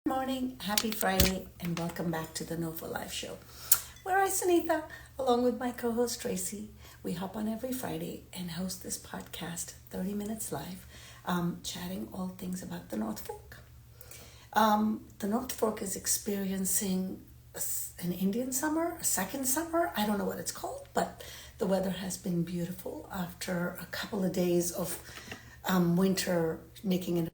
Morning, happy Friday, and welcome back to the NOFO Live Show, where I, Sunita, along with my co-host Tracy, we hop on every Friday and host this podcast, 30 minutes live, chatting all things about the North Fork. The North Fork is experiencing an Indian summer, a second summer, I don't know what it's called, but the weather has been beautiful after a couple of days of winter making it.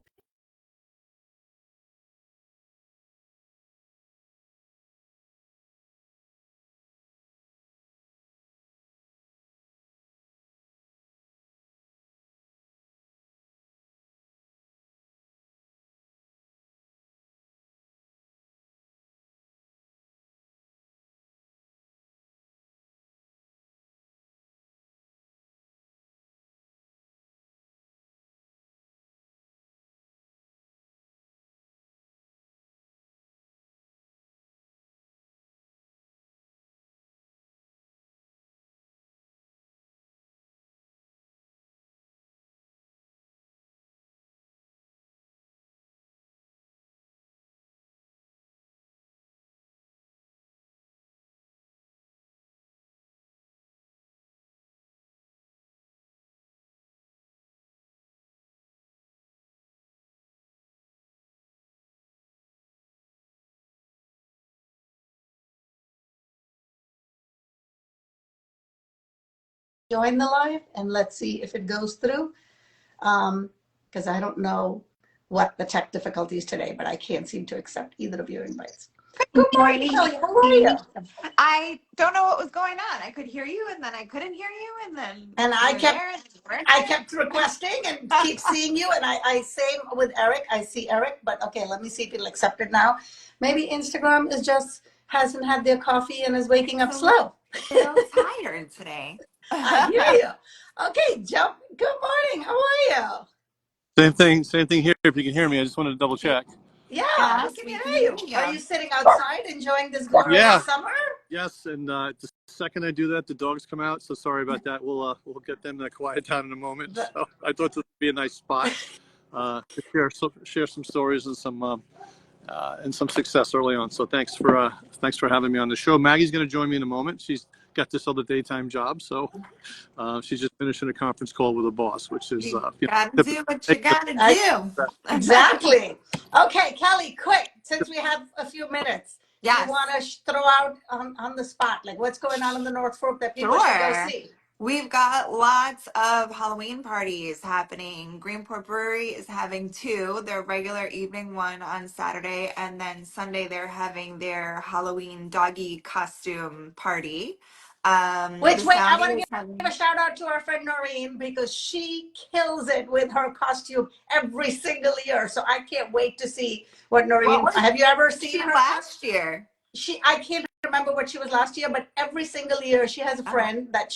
Join the live and let's see if it goes through. Because I don't know what the tech difficulties today, but I can't seem to accept either of your invites. Good morning, Kelly. How are you? I don't know what was going on. I could hear you, and then I couldn't hear you, and then I kept requesting and keep seeing you, and I same with Eric. I see Eric, but okay, let me see if it'll accept it now. Maybe Instagram is just hasn't had their coffee and is waking up slow. A little tired today. I hear you. Okay, Jump. Good morning. How are you? Same thing here. If you can hear me, I just wanted to double check. Yeah, I can hear you. Are you sitting outside enjoying this glorious summer? Yes, and the second I do that, the dogs come out. So sorry about that. We'll get them to quiet down in a moment. So I thought this would be a nice spot to share some stories and some success early on. So thanks for having me on the show. Maggie's going to join me in a moment. She's got this other daytime job, so she's just finishing a conference call with a boss, which is gotta do what you gotta do. Exactly. Okay, Kelly, quick, since we have a few minutes, you want to throw out on the spot, like what's going on in the North Fork that people should go see? We've got lots of Halloween parties happening. Greenport Brewery is having two, their regular evening one on Saturday, and then Sunday they're having their Halloween doggy costume party. Wait, I want to give a shout out to our friend Noreen because she kills it with her costume every single year. So I can't wait to see what Noreen. Have you ever seen her last year? I can't remember what she was last year, but every single year she has a friend that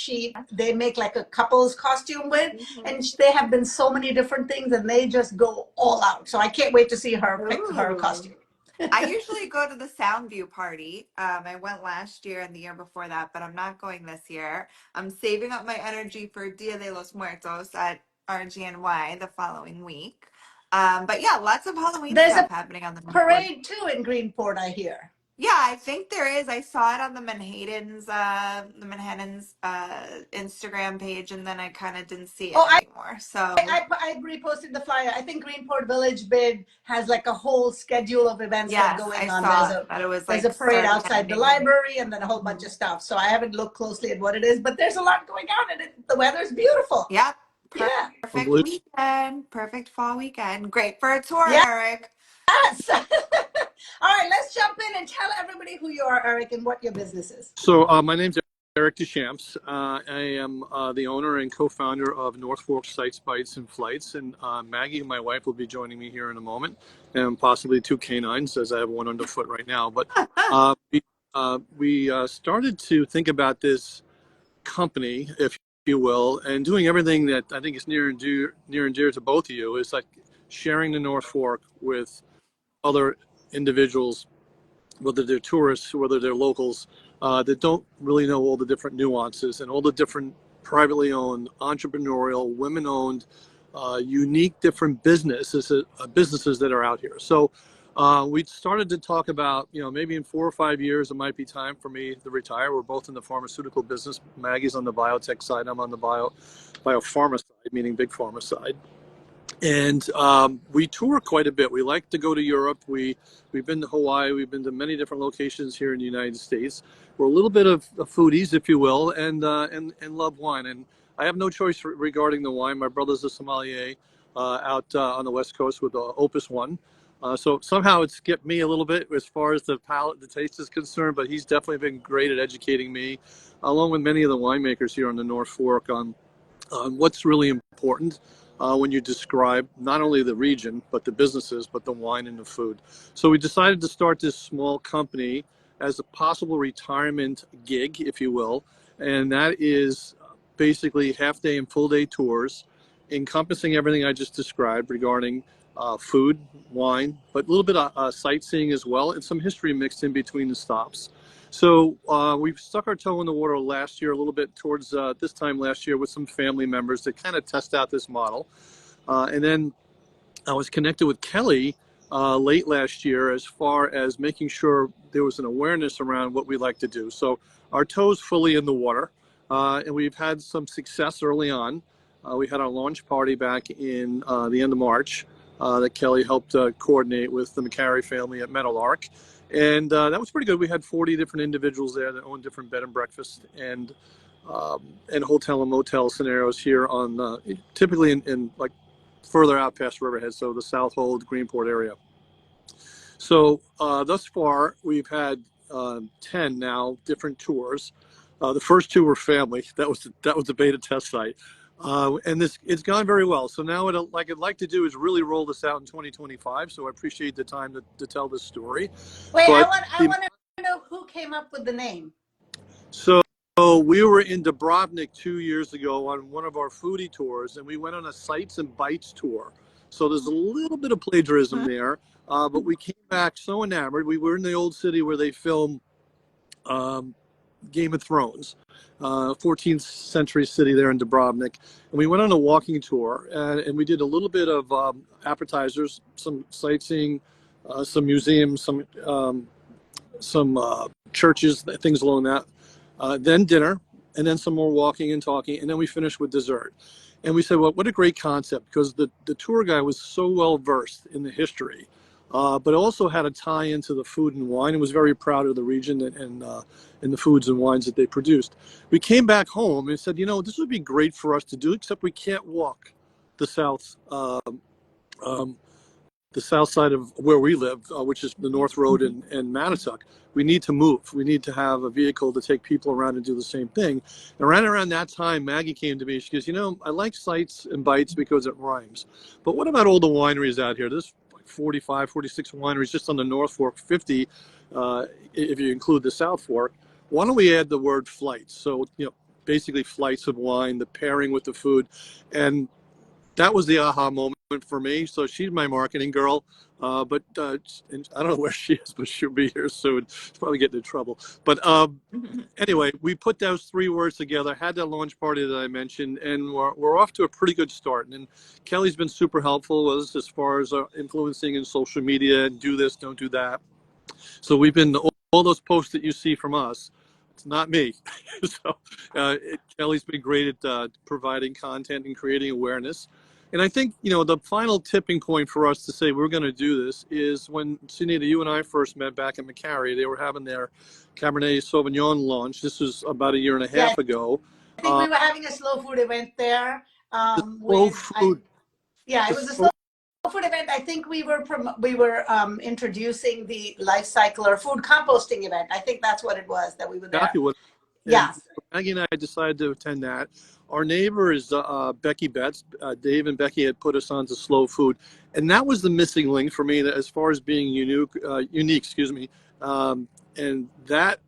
they make like a couple's costume with, and they have been so many different things, and they just go all out. So I can't wait to see her pick her costume. I usually go to the Soundview party. I went last year and the year before that, but I'm not going this year. I'm saving up my energy for Dia de los Muertos at RGNY the following week. But yeah, lots of Halloween stuff happening on the parade too in Greenport, I hear. Yeah, I think there is. I saw it on the Manhattan's Instagram page, and then I kind of didn't see it anymore. So I reposted the flyer. I think Greenport Village Bid has like a whole schedule of events that are going on. There's a parade outside the library, and then a whole bunch of stuff. So I haven't looked closely at what it is, but there's a lot going on, and the weather's beautiful. Yep. Perfect weekend. Perfect fall weekend. Great for a tour, Eric. Yes. All right, let's jump in and tell everybody who you are, Eric, and what your business is. So my name's Eric Deschamps. I am the owner and co-founder of North Fork Sights, Bites, and Flights. And Maggie, my wife, will be joining me here in a moment, and possibly two canines, as I have one underfoot right now. But we started to think about this company, if you will, and doing everything that I think is near and dear to both of you, is like sharing the North Fork with other individuals, whether they're tourists, whether they're locals, that don't really know all the different nuances and all the different privately owned, entrepreneurial, women-owned, unique different businesses that are out here. So We started to talk about, maybe in 4 or 5 years, it might be time for me to retire. We're both in the pharmaceutical business. Maggie's on the biotech side. I'm on the biopharma side, meaning big pharma side. And we tour quite a bit. We like to go to Europe. We've been to Hawaii. We've been to many different locations here in the United States. We're a little bit of foodies, if you will, and love wine. And I have no choice regarding the wine. My brother's a sommelier out on the West Coast with Opus One. So somehow it's skipped me a little bit as far as the palate, the taste is concerned, but he's definitely been great at educating me, along with many of the winemakers here on the North Fork, on what's really important when you describe not only the region, but the businesses, but the wine and the food. So we decided to start this small company as a possible retirement gig, if you will, and that is basically half-day and full-day tours encompassing everything I just described regarding food, wine, but a little bit of sightseeing as well, and some history mixed in between the stops. So we stuck our toe in the water last year, a little bit towards this time last year, with some family members to kind of test out this model. And then I was connected with Kelly late last year as far as making sure there was an awareness around what we like to do. So our toes fully in the water, and we've had some success early on. We had our launch party back in the end of March that Kelly helped coordinate with the McCary family at Meadowlark. And that was pretty good. We had 40 different individuals there that own different bed and breakfast and hotel and motel scenarios here on typically in like further out past Riverhead, so the South Hold, Greenport area. So thus far, we've had 10 now different tours. The first 2 were family. That was the beta test site. And it's gone very well. So now what I'd like to do is really roll this out in 2025. So I appreciate the time to tell this story. Wait, But I want to know who came up with the name. So we were in Dubrovnik 2 years ago on one of our foodie tours, and we went on a Sights and Bites tour. So there's a little bit of plagiarism there, but we came back so enamored. We were in the old city where they film Game of Thrones, 14th century city there in Dubrovnik. And we went on a walking tour, and we did a little bit of appetizers, some sightseeing, some museums, some churches, things along that. Then dinner, and then some more walking and talking, and then we finished with dessert. And we said, well, what a great concept, because the tour guide was so well versed in the history, but also had a tie into the food and wine, and was very proud of the region and the foods and wines that they produced. We came back home and said, this would be great for us to do, except we can't walk the south side of where we live, which is the North Road and Manitouk. We need to move. We need to have a vehicle to take people around and do the same thing. And right around that time, Maggie came to me. She goes, I like Sights and Bites because it rhymes. But what about all the wineries out here? There's 45, 46 wineries just on the North Fork, 50 if you include the South Fork. Why don't we add the word flights? So, basically flights of wine, the pairing with the food. And that was the aha moment for me. So she's my marketing girl, but and I don't know where she is, but she'll be here soon. She's probably getting in trouble. But anyway, we put those 3 words together, had that launch party that I mentioned, and we're off to a pretty good start. And Kelly's been super helpful with us as far as influencing in social media and do this, don't do that. So we've been all those posts that you see from us. It's not me. So Kelly's been great at providing content and creating awareness. And I think, the final tipping point for us to say we're going to do this is when, Sunita, you and I first met back at McCary. They were having their Cabernet Sauvignon launch. This was about a year and a half ago. I think we were having a slow food event there. It was a slow food event. I think we were introducing the life cycle or food composting event. I think that's what it was that we were there. Exactly what. Yes. Maggie and I decided to attend that. Our neighbor is Becky Betts. Dave and Becky had put us on to slow food, and that was the missing link for me as far as being unique. And that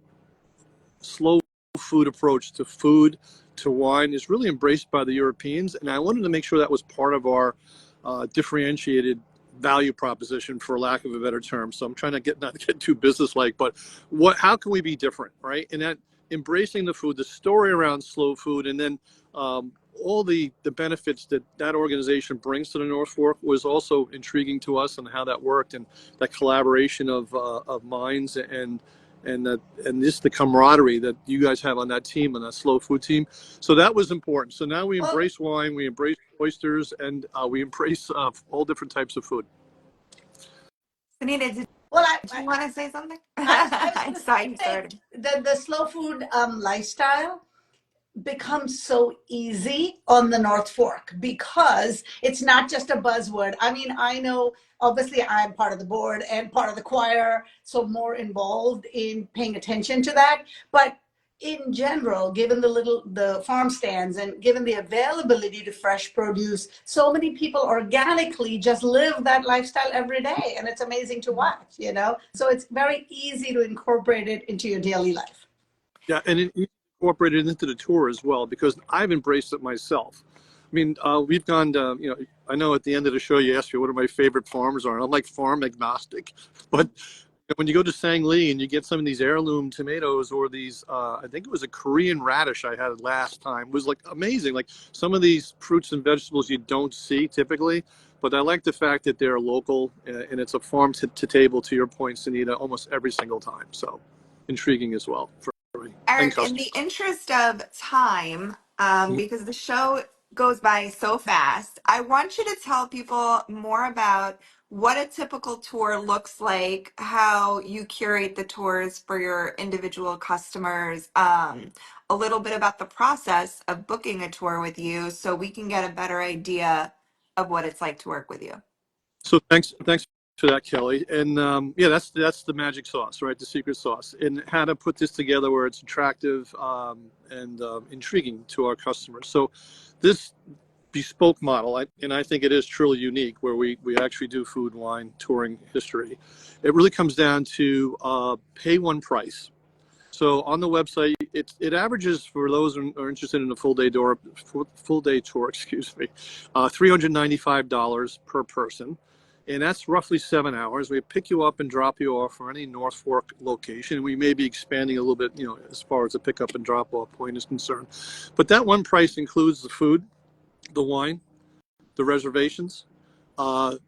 slow food approach to food, to wine, is really embraced by the Europeans, and I wanted to make sure that was part of our differentiated value proposition, for lack of a better term. So I'm trying to not get too business-like, but how can we be different, right? And that embracing the food, the story around slow food, and then all the benefits that that organization brings to the North Fork was also intriguing to us, and how that worked, and that collaboration of minds, and just the camaraderie that you guys have on that team, on that slow food team. So that was important. So now we embrace wine, we embrace oysters, and we embrace all different types of food. Sunita, did Well, you want to say something? I I was saw going you to say started. the slow food lifestyle becomes so easy on the North Fork because it's not just a buzzword. I mean, I know obviously I'm part of the board and part of the choir, so more involved in paying attention to that. But in general, given the farm stands and given the availability to fresh produce, so many people organically just live that lifestyle every day, and it's amazing to watch, you know? So it's very easy to incorporate it into your daily life. Yeah, and it incorporated into the tour as well, because I've embraced it myself. I mean, we've gone to, I know at the end of the show you asked me what are my favorite farms are, and I'm like farm agnostic. But when you go to Sangli and you get some of these heirloom tomatoes, or these, I think it was a Korean radish I had last time, it was like amazing. Like some of these fruits and vegetables you don't see typically, but I like the fact that they're local, and it's a farm to table, to your point, Sunita, almost every single time. So intriguing as well for me. Eric, in the interest of time, because the show goes by so fast, I want you to tell people more about what a typical tour looks like, how you curate the tours for your individual customers, a little bit about the process of booking a tour with you so we can get a better idea of what it's like to work with you. So thanks for that, Kelly. And yeah, that's the magic sauce, right? The secret sauce, and how to put this together where it's attractive and intriguing to our customers. So this bespoke model, and I think it is truly unique, where we actually do food, wine, touring history. It really comes down to pay one price. So on the website, it averages, for those who are interested in a full day tour, excuse me, $395 per person, and that's roughly 7 hours. We pick you up and drop you off for any North Fork location. We may be expanding a little bit, as far as the pickup and drop off point is concerned. But that one price includes the food, the wine, the reservations, the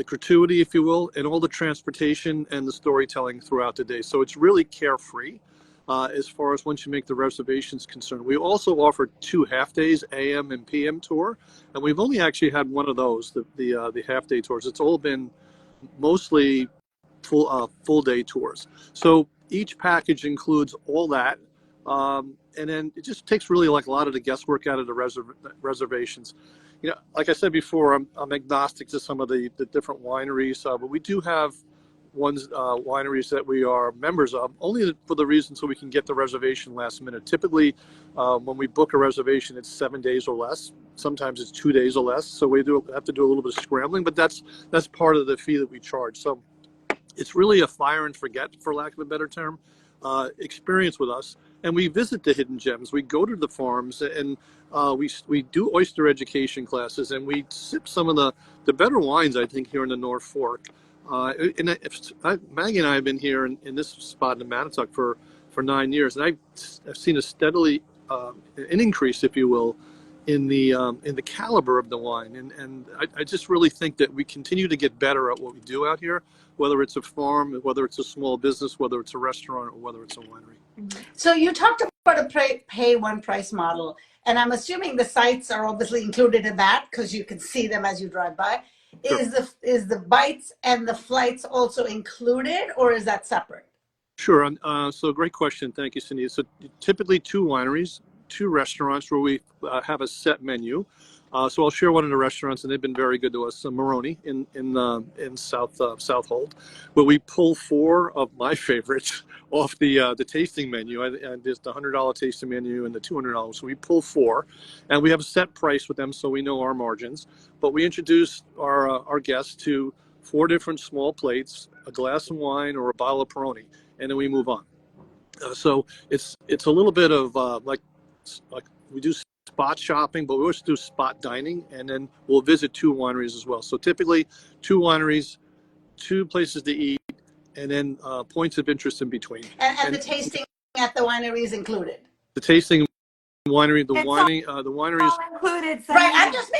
gratuity, if you will, and all the transportation and the storytelling throughout the day. So it's really carefree as far as once you make the reservations concerned. We also offer 2 half days, AM and PM tour, and we've only actually had one of those, the half day tours. It's all been mostly full day tours. So each package includes all that. And then it just takes really like a lot of the guesswork out of the reservations. Like I said before, I'm agnostic to some of the different wineries, but we do have wineries that we are members of, only for the reason so we can get the reservation last minute. Typically, when we book a reservation, it's 7 days or less. Sometimes it's 2 days or less. So we have to do a little bit of scrambling, but that's part of the fee that we charge. So it's really a fire and forget, for lack of a better term, experience with us. And we visit the hidden gems. We go to the farms, and we do oyster education classes, and we sip some of the better wines, I think, here in the North Fork. Maggie and I have been here in this spot in Manitowoc for 9 years, and I've seen a steadily an increase, if you will, in the caliber of the wine, and I just really think that we continue to get better at what we do out here, whether it's a farm, whether it's a small business, whether it's a restaurant, or whether it's a winery. So you talked about a pay one price model, and I'm assuming the sites are obviously included in that because you can see them as you drive by. Sure. Is the bites and the flights also included, or is that separate? Sure. So great question. Thank you, Cindy. So typically 2 wineries, 2 restaurants where we have a set menu. So I'll share one of the restaurants, and they've been very good to us. Moroni in Southold, where we pull 4 of my favorites off the tasting menu. There's the $100 tasting menu and the $200. So we pull 4, and we have a set price with them, so we know our margins. But we introduce our guests to 4 different small plates, a glass of wine, or a bottle of Peroni, and then we move on. So it's a little bit of like we do spot shopping, but we also do spot dining, and then we'll visit 2 wineries as well. So typically 2 wineries, 2 places to eat, and then points of interest in between. And the tasting at the winery is included. The tasting winery, It's the winery is. all included, Right. Sunita. I'm just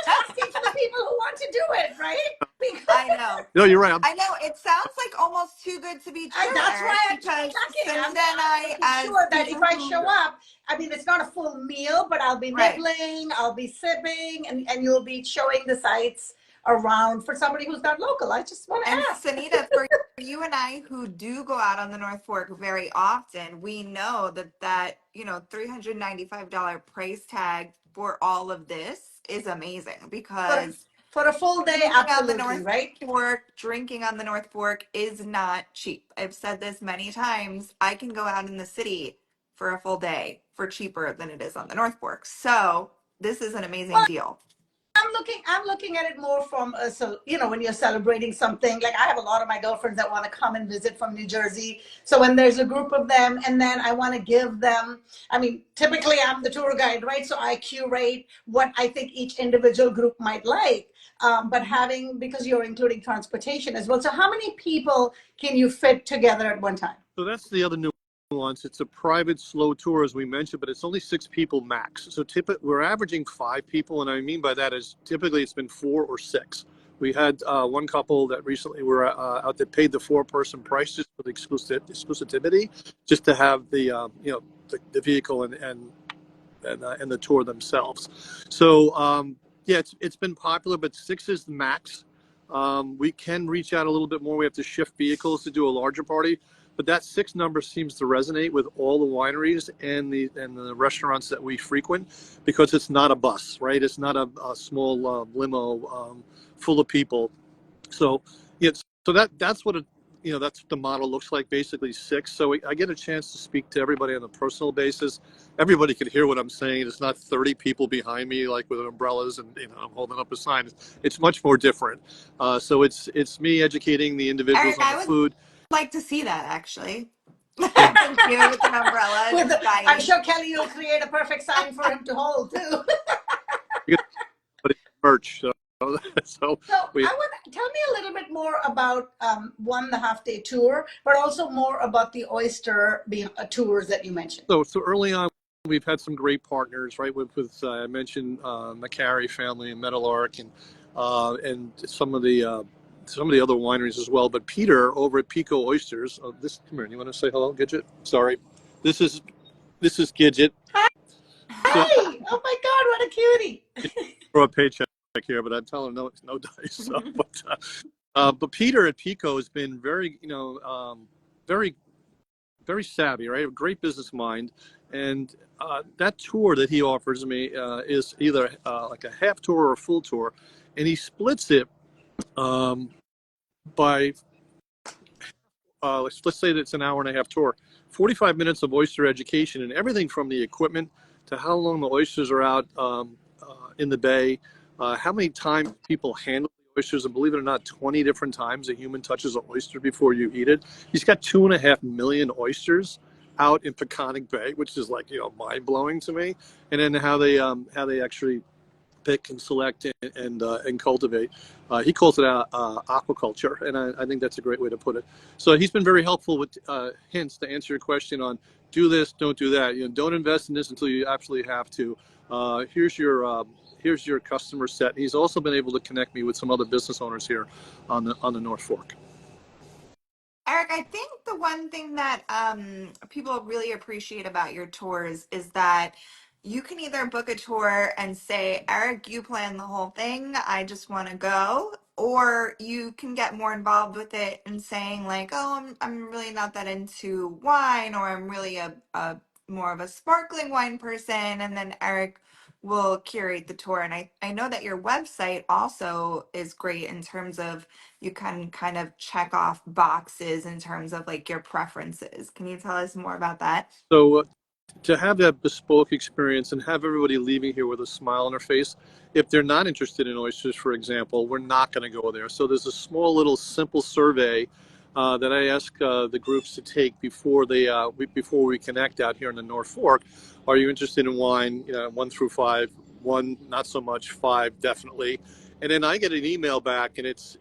asking for the people who want to do it, right? Because I know. No, you're right. I know. It sounds like almost too good to be true, that's why Eric, I keep because checking. Sunita I'm and I, making as sure that if people I who, show up, I mean, it's not a full meal, but I'll be right. nibbling, I'll be sipping, and you'll be showing the sights around for somebody who's not local. I just want to And ask. Sunita, for you and I who do go out on the North Fork very often, we know that $395 price tag for all of this is amazing For because for a full day, drinking on the absolutely, North right? Fork, drinking on the North Fork is not cheap. I've said this many times. I can go out in the city for a full day for cheaper than it is on the North Fork. So this is an amazing Well, deal. I'm looking at it more from when you're celebrating something. Like I have a lot of my girlfriends that want to come and visit from New Jersey. So when there's a group of them, and then I want to give them. I mean, typically I'm the tour guide, right? So I curate what I think each individual group might like. But because you're including transportation as well. So how many people can you fit together at one time? So that's the other nuance. It's a private, slow tour, as we mentioned, but it's only 6 people max. So we're averaging 5 people, and I mean by that is typically it's been 4 or 6. We had one couple that recently were out that paid the 4-person price just for the exclusivity, just to have the vehicle and the tour themselves. So yeah, it's been popular, but 6 is the max. We can reach out a little bit more. We have to shift vehicles to do a larger party, but that 6 number seems to resonate with all the wineries and the restaurants that we frequent, because it's not a bus, right? It's not a small limo full of people. So yeah, so that's what that's what the model looks like, basically 6. So I get a chance to speak to everybody on a personal basis. Everybody can hear what I'm saying. It's not 30 people behind me like with umbrellas and I'm holding up a sign. It's much more different. So it's me educating the individuals Eric, on the I would food. like to see that actually. Yeah, Thank you with an umbrella With just I'm guiding. sure Kelly will create a perfect sign for him to hold too. you get, but it's merch. So So we I want to tell me a little bit more about the half day tour, but also more about the oyster tours that you mentioned. so early on, we've had some great partners, right? With I mentioned McCary family and Meadowlark and some of the other wineries as well. But Peter over at Pico Oysters, come here. You want to say hello, Gidget? Sorry, this is Gidget. So Hey! Oh my God, what a cutie! for a paycheck here, but I'm telling her no dice. So, but Peter at Pico has been very very very savvy, right? A great business mind, and that tour that he offers me is either like a half tour or a full tour, and he splits it by let's say that it's an hour and a half tour, 45 minutes of oyster education and everything from the equipment to how long the oysters are out in the bay, how many times people handle the oysters, and believe it or not, 20 different times a human touches an oyster before you eat it. He's got 2.5 million oysters out in Peconic Bay, which is like mind blowing to me. And then how they actually pick and select and cultivate. He calls it aquaculture, and I think that's a great way to put it. So he's been very helpful with hints to answer your question on do this, don't do that. Don't invest in this until you absolutely have to. Here's your customer set. He's also been able to connect me with some other business owners here on the North Fork. Eric, I think the one thing that people really appreciate about your tours is that you can either book a tour and say, Eric, you plan the whole thing, I just want to go, or you can get more involved with it and saying like, oh, I'm really not that into wine, or I'm really a more of a sparkling wine person, and then Eric will curate the tour. And I know that your website also is great in terms of you can kind of check off boxes in terms of like your preferences. Can you tell us more about that? So to have that bespoke experience and have everybody leaving here with a smile on their face. If they're not interested in oysters, for example, we're not going to go there. So there's a small little simple survey that I ask the groups to take before we connect out here in the North Fork. Are you interested in wine? 1 through 5, 1 not so much, 5 definitely. And then I get an email back, and it's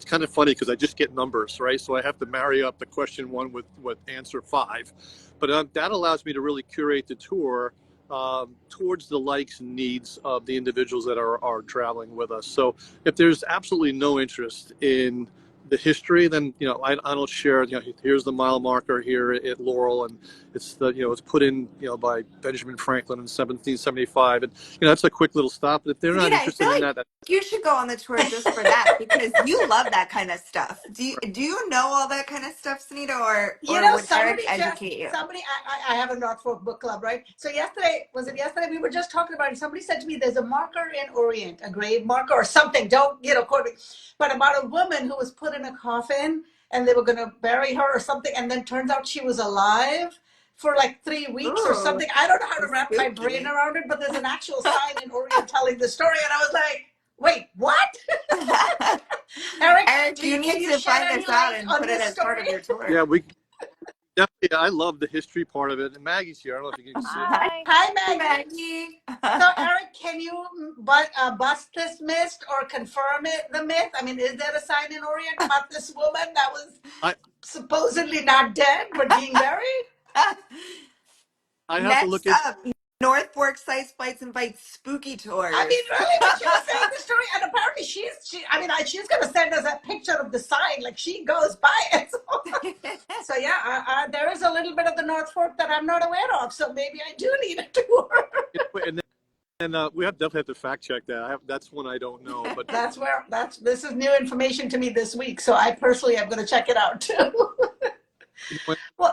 kind of funny because I just get numbers, right? So I have to marry up the question 1 with answer 5. But that allows me to really curate the tour towards the likes and needs of the individuals that are traveling with us. So if there's absolutely no interest in the history, then I don't share. Here's the mile marker here at Laurel, and it's it's put in by Benjamin Franklin in 1775, and that's a quick little stop. But if they're not Sunita, I interested feel in like that, you should go on the tour just for that because you love that kind of stuff. Do you know all that kind of stuff, Sunita, or would Eric educate you? I have a Norfolk book club, right? So yesterday, was it yesterday? We were just talking about it. Somebody said to me, there's a marker in Orient, a grave marker or something. Don't, quote me. But about a woman who was put in a coffin and they were going to bury her or something. And then turns out she was alive for like 3 weeks or Ooh, something. I don't know how to wrap my brain spooky. around it, but there's an actual sign in Orient telling the story. And I was like, wait, what? Eric, Eric, you can need you to shed find any this out light and on put it this as part story? of your tour. yeah, we definitely. I love the history part of it. And Maggie's here. I don't know if you can see it. Hi. Hi, Hey, Maggie. Maggie. So, Eric, can you bust this myth or confirm the myth? I mean, is there a sign in Orient about this woman that was I supposedly not dead but being buried? I have to look Next at. up, North Fork Sites, Flights, and Bites spooky I tours. mean, really, when she was saying the story, and apparently she's going to send us a picture of the sign, like she goes by it. So yeah, there is a little bit of the North Fork that I'm not aware of. So maybe I do need a tour. And we definitely have to fact check that. That's one I don't know, but This is new information to me this week. So I personally am going to check it out too. Well,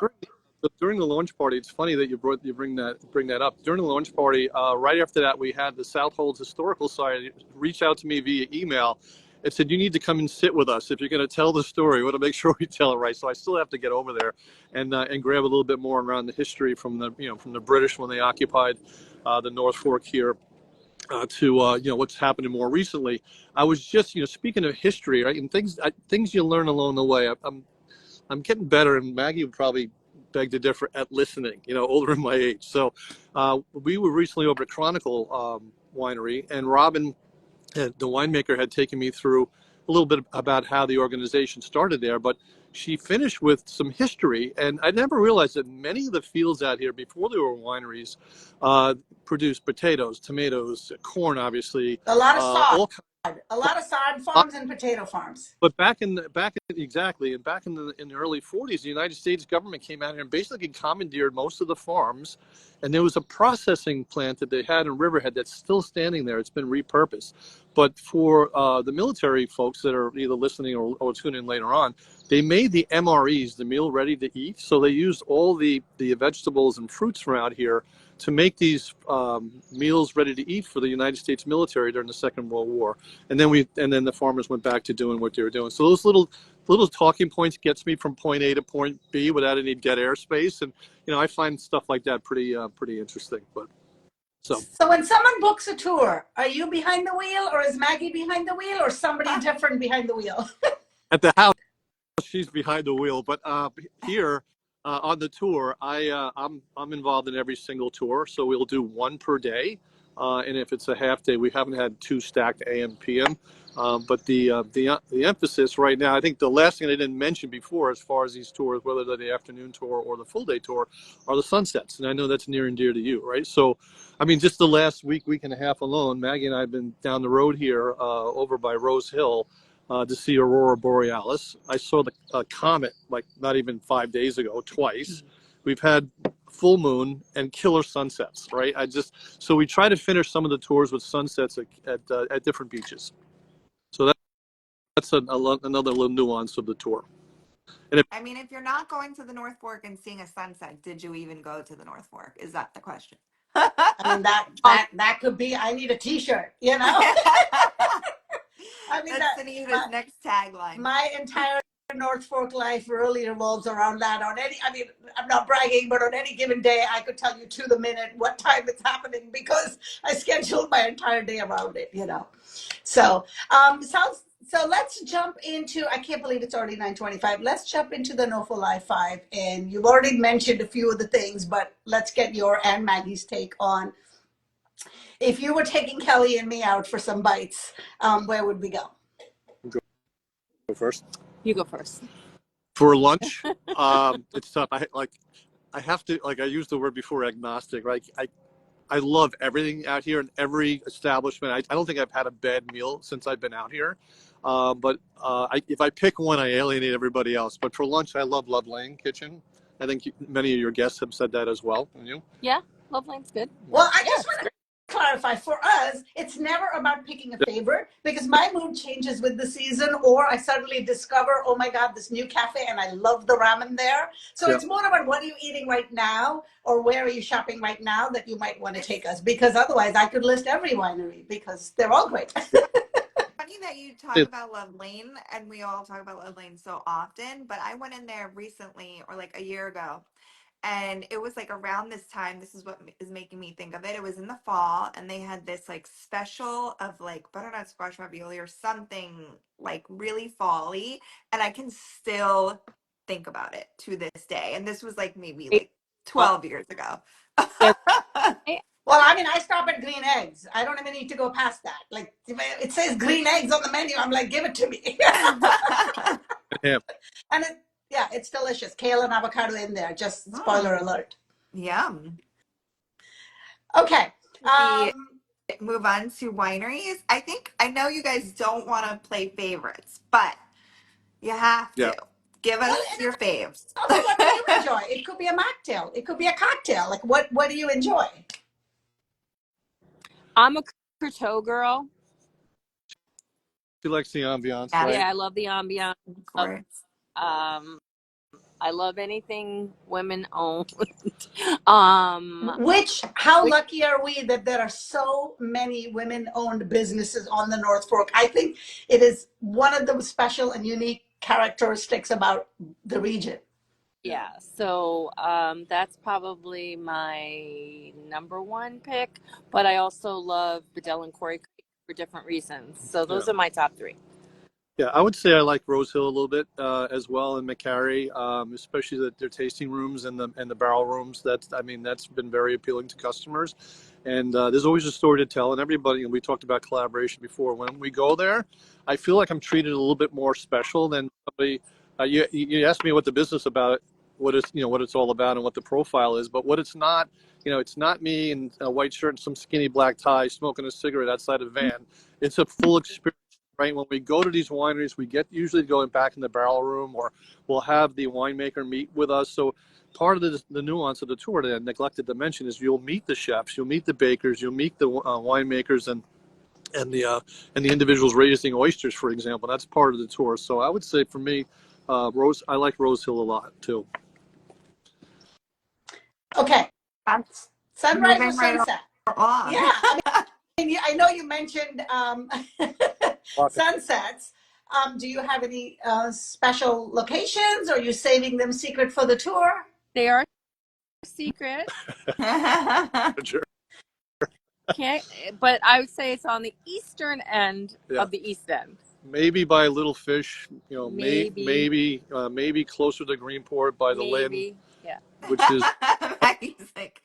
during the launch party, it's funny that you bring that up. During the launch party, right after that, we had the South Holds Historical Society reach out to me via email. It said, you need to come and sit with us if you're going to tell the story. We want to make sure we tell it right. So I still have to get over there and grab a little bit more around the history from the British when they occupied the North Fork here. To what's happening more recently. I was just speaking of history, right, and things you learn along the way. I'm getting better, and Maggie would probably beg to differ at listening. Older in my age. So we were recently over at Chronicle Winery, and Robin, the winemaker, had taken me through a little bit about how the organization started there, but she finished with some history, and I never realized that many of the fields out here before there were wineries produced potatoes, tomatoes, corn, obviously, a lot of all sod, a lot of sod farms and potato farms. but back in the early 40s, the United States government came out here and basically commandeered most of the farms, and there was a processing plant that they had in Riverhead that's still standing there. It's been repurposed, but for the military folks that are either listening or tuning in later on, they made the MREs, the meal ready to eat. So they used all the vegetables and fruits from out here to make these meals ready to eat for the United States military during the Second World War. And then the farmers went back to doing what they were doing. So those little talking points gets me from point A to point B without any dead airspace. And I find stuff like that pretty interesting. But So when someone books a tour, are you behind the wheel, or is Maggie behind the wheel, or somebody different behind the wheel? at the house, she's behind the wheel. But here on the tour, I'm involved in every single tour. So we'll do one per day. And if it's a half day, we haven't had two stacked AM PM. But the emphasis right now, I think the last thing I didn't mention before, as far as these tours, whether they're the afternoon tour or the full day tour, are the sunsets. And I know that's near and dear to you, right? So, I mean, just the last week and a half alone, Maggie and I have been down the road here over by Rose Hill to see Aurora Borealis. I saw the comet like not even 5 days ago, twice. We've had full moon and killer sunsets, right? So we try to finish some of the tours with sunsets at different beaches. So that's another little nuance of the tour. And I mean, if you're not going to the North Fork and seeing a sunset, did you even go to the North Fork? Is that the question? I mean, that could be. I need a T-shirt. I mean, That's Sunita's next tagline. my entire North Fork life really revolves around that. I mean, I'm not bragging, but on any given day, I could tell you to the minute what time it's happening because I scheduled my entire day around it. So, so let's jump into. I can't believe it's already 9:25. Let's jump into the NOFO Live 5, and you've already mentioned a few of the things, but let's get your and Maggie's take on. If you were taking Kelly and me out for some bites, where would we go? go first. You go first. For lunch, it's tough. I have to, like I used the word before, agnostic, right? I love everything out here and every establishment. I don't think I've had a bad meal since I've been out here. If I pick one, I alienate everybody else. But for lunch, I love Love Lane Kitchen. I think many of your guests have said that as well. And you? Yeah, Love Lane's good. Well, I just want to clarify, for us, it's never about picking a favorite, because my mood changes with the season, or I suddenly discover, oh my God, this new cafe and I love the ramen there. So it's more about what are you eating right now, or where are you shopping right now that you might want to take us, because otherwise I could list every winery because they're all great. Funny that you talk about Love Lane, and we all talk about Love Lane so often, but I went in there recently, or like a year ago, and it was like around this time. This is what is making me think of it. It was in the fall, and they had this like special of like butternut squash ravioli or something like really fall-y, and I can still think about it to this day. And this was like maybe like 12 years ago. Well, I mean, I stop at green eggs. I don't even need to go past that. Like, it says green eggs on the menu. I'm like, give it to me. And it's delicious. Kale and avocado in there. Just spoiler alert. Yum. Okay. Move on to wineries. I know you guys don't want to play favorites, but you have to. Give us your faves. Also, what do you enjoy? It could be a mocktail. It could be a cocktail. Like, what do you enjoy? I'm a Courteau girl. She likes the ambiance, right? Yeah, I love the ambiance. Of course. I love anything women owned. How lucky are we that there are so many women-owned businesses on the North Fork? I think it is one of the special and unique characteristics about the region. Yeah, so that's probably my number one pick, but I also love Bedell and Quarry Creek for different reasons. So those are my top three. Yeah, I would say I like Rose Hill a little bit as well, and McCarry, especially their tasting rooms and the barrel rooms. That's been very appealing to customers, and there's always a story to tell. And everybody, and we talked about collaboration before. When we go there, I feel like I'm treated a little bit more special than somebody. You asked me what the business about it, what it's all about, and what the profile is. But what it's not, it's not me in a white shirt and some skinny black tie smoking a cigarette outside a van. It's a full experience. Right, when we go to these wineries, we get usually going back in the barrel room, or we'll have the winemaker meet with us. So part of the nuance of the tour that I neglected to mention is you'll meet the chefs, you'll meet the bakers, you'll meet the winemakers and the individuals raising oysters, for example. That's part of the tour. So I would say for me, I like Rose Hill a lot too. Okay, sunrise or sunset? Yeah, I know you mentioned sunsets. Do you have any special locations, or are you saving them secret for the tour? They are secret. Sure. But I would say it's on the eastern end of the East End. Maybe by Little Fish, maybe closer to Greenport by the Lynn. Yeah. Which is Maggie's like,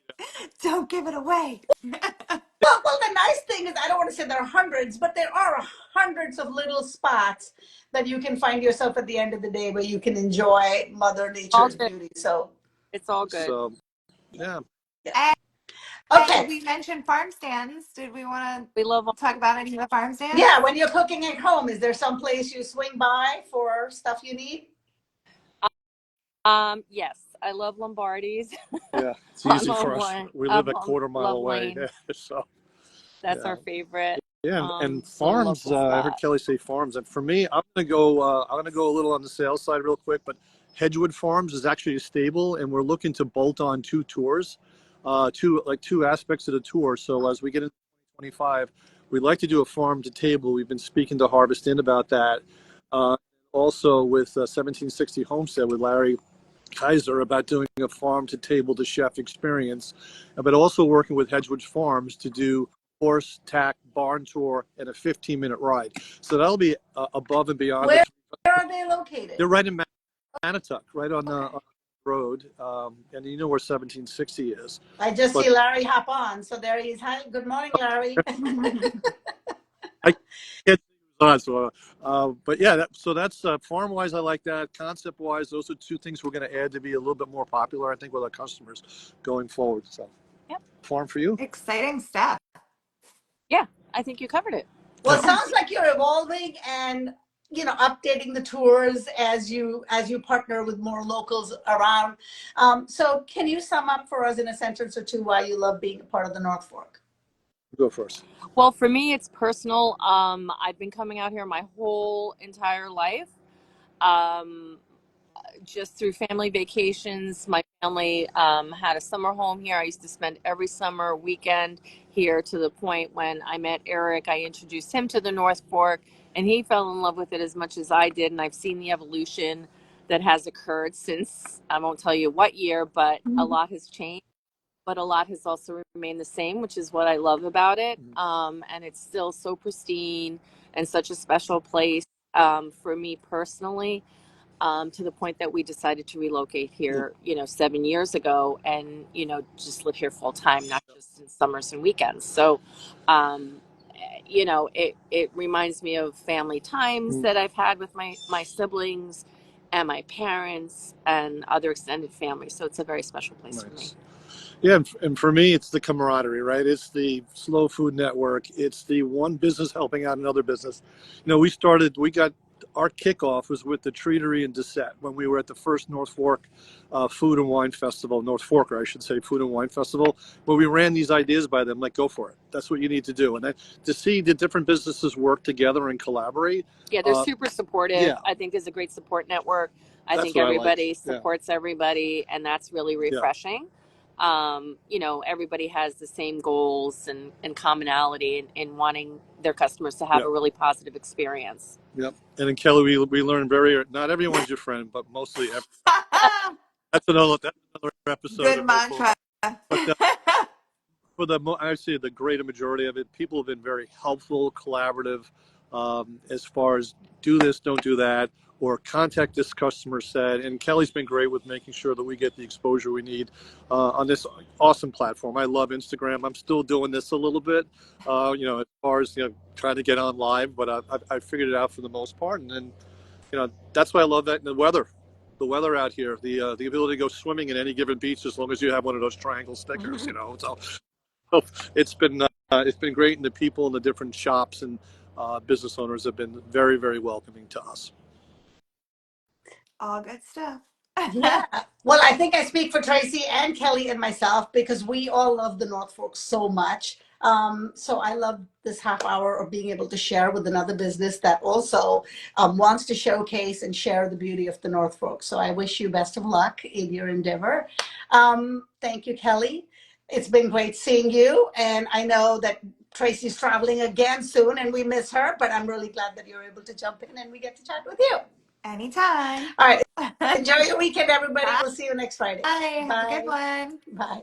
don't give it away. Well, the nice thing is, I don't want to say there are hundreds, but there are hundreds of little spots that you can find yourself at the end of the day where you can enjoy Mother Nature's beauty. So it's all good. So, yeah. Okay. We mentioned farm stands. Did we want to talk about any of the farm stands? Yeah, when you're cooking at home, is there some place you swing by for stuff you need? Yes, I love Lombardi's. Yeah, it's easy for us. We live a quarter mile away, so that's our favorite. Yeah, and farms. I heard Kelly say farms, and for me, I'm gonna go a little on the sales side real quick. But Hedgewood Farms is actually a stable, and we're looking to bolt on two tours, two aspects of the tour. So as we get into 2025, we'd like to do a farm to table. We've been speaking to Harvest Inn about that. Also with 1760 Homestead with Larry Kaiser about doing a farm to table to chef experience, but also working with Hedgewood Farms to do horse, tack, barn tour, and a 15-minute ride. So that'll be above and beyond. Where are they located? They're right in Manitowoc, right on the road, and you know where 1760 is. I just see Larry hop on, so there he is. Hi, good morning, Larry. I can't on, so, but yeah, that's farm-wise, I like that. Concept-wise, those are two things we're going to add to be a little bit more popular, I think, with our customers going forward. So. Yep. platform for you. Exciting stuff. Yeah, I think you covered it. Well, it sounds like you're evolving and updating the tours as you partner with more locals around. So can you sum up for us in a sentence or two why you love being a part of the North Fork? Go first. Well, for me, it's personal. I've been coming out here my whole entire life. Just through family vacations. My family had a summer home here. I used to spend every summer weekend here, to the point when I met Eric, I introduced him to the North Fork, and he fell in love with it as much as I did. And I've seen the evolution that has occurred since, I won't tell you what year, but a lot has changed. But a lot has also remained the same, which is what I love about it. And it's still so pristine and such a special place for me personally. To the point that we decided to relocate here, 7 years ago, and just live here full time, not just in summers and weekends. So, it reminds me of family times that I've had with my siblings and my parents and other extended family. So it's a very special place for me. Yeah, and for me, it's the camaraderie, right? It's the slow food network. It's the one business helping out another business. We got our kickoff was with the Treatery in Doucette when we were at the first North Fork Food and Wine Festival, North Forker, I should say, Food and Wine Festival, where we ran these ideas by them, like, go for it. That's what you need to do. And to see the different businesses work together and collaborate. Yeah, they're super supportive. Yeah. I think there's a great support network. I That's think what I like. everybody Yeah. supports everybody, and that's really refreshing. Everybody has the same goals and commonality in wanting their customers to have a really positive experience. Yep. And in Kelly, we learned not everyone's your friend, but mostly that's another episode. Good mantra. But I say the greater majority of it, people have been very helpful, collaborative, as far as do this, don't do that, or contact this customer set. And Kelly's been great with making sure that we get the exposure we need on this awesome platform. I love Instagram. I'm still doing this a little bit, as far as trying to get on live, but I figured it out for the most part. And then, that's why I love that. And the weather out here, the ability to go swimming in any given beach as long as you have one of those triangle stickers, So it's been great, and the people in the different shops and business owners have been very, very welcoming to us. All good stuff. Yeah. Well, I think I speak for Tracy and Kelly and myself because we all love the North Fork so much. So I love this half hour of being able to share with another business that also wants to showcase and share the beauty of the North Fork. So I wish you best of luck in your endeavor. Thank you, Kelly. It's been great seeing you. And I know that Tracy's traveling again soon and we miss her, but I'm really glad that you're able to jump in and we get to chat with you. Anytime. All right. Enjoy your weekend, everybody. Bye. We'll see you next Friday. Bye. Bye. Have a good one. Bye.